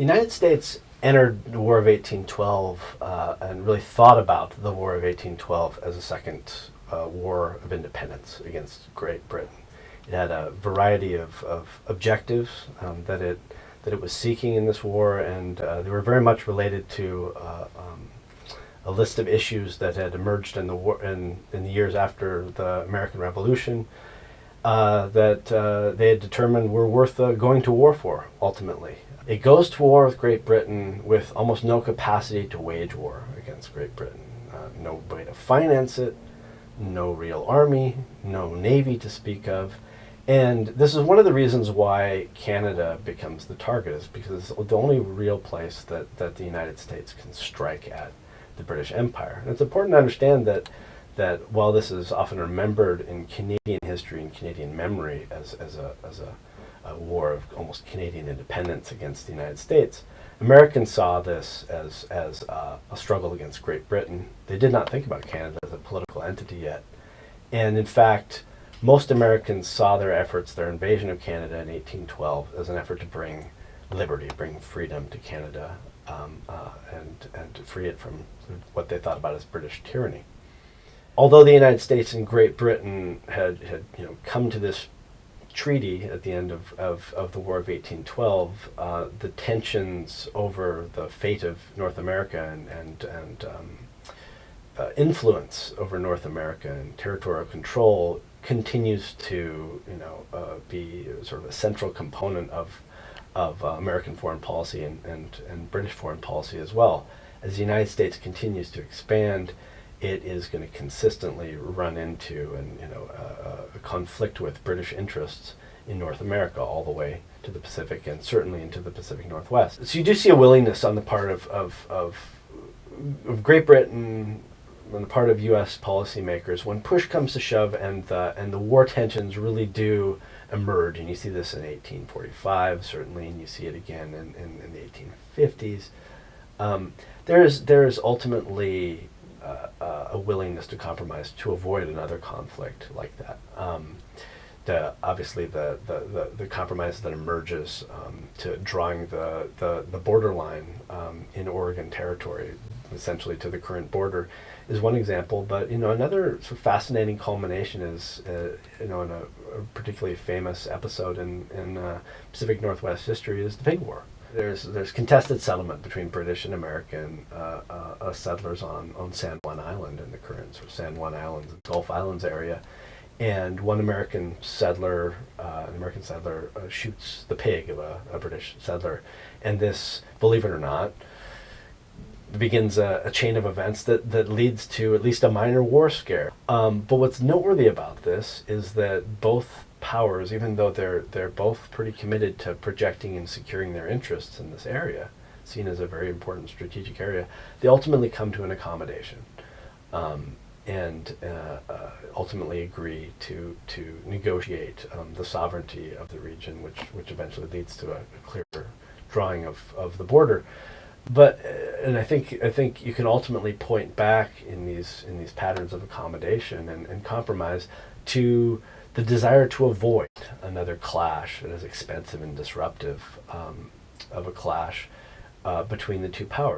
The United States entered the War of 1812 and really thought about the War of 1812 as a second war of independence against Great Britain. It had a variety of objectives that it was seeking in this war, and they were very much related to a list of issues that had emerged in the war in the years after the American Revolution that they had determined were worth going to war for, ultimately. It goes to war with Great Britain with almost no capacity to wage war against Great Britain. No way to finance it, no real army, no navy to speak of. And this is one of the reasons why Canada becomes the target, is because it's the only real place that the United States can strike at the British Empire. And it's important to understand that while this is often remembered in Canadian history and Canadian memory as a war of almost Canadian independence against the United States, Americans saw this as a struggle against Great Britain. They did not think about Canada as a political entity yet. And in fact, most Americans saw their efforts, their invasion of Canada in 1812, as an effort to bring liberty, bring freedom to Canada, and to free it from what they thought about as British tyranny. Although the United States and Great Britain had come to this treaty at the end of the War of 1812, the tensions over the fate of North America and influence over North America and territorial control continues to be sort of a central component of American foreign policy and British foreign policy as well. As the United States continues to expand, it is going to consistently run into a conflict with British interests in North America all the way to the Pacific and certainly into the Pacific Northwest. So you do see a willingness on the part of Great Britain, on the part of U.S. policymakers, when push comes to shove and the war tensions really do emerge, and you see this in 1845 certainly, and you see it again in the 1850s. There is ultimately a willingness to compromise to avoid another conflict like that. Obviously the compromise that emerges to drawing the borderline in Oregon Territory, essentially to the current border, is one example. But another sort of fascinating culmination is in a particularly famous episode in Pacific Northwest history is the Pig War. There's contested settlement between British and American settlers on San Juan Island in the current sort of San Juan Islands, Gulf Islands area, and one American settler, shoots the pig of a British settler, and this, believe it or not, begins a chain of events that leads to at least a minor war scare. But what's noteworthy about this is that both powers, even though they're both pretty committed to projecting and securing their interests in this area, seen as a very important strategic area, they ultimately come to an accommodation, and ultimately agree to negotiate the sovereignty of the region, which eventually leads to a clear drawing of the border. But and I think you can ultimately point back in these patterns of accommodation and compromise to the desire to avoid another clash that is expensive and disruptive of a clash between the two powers.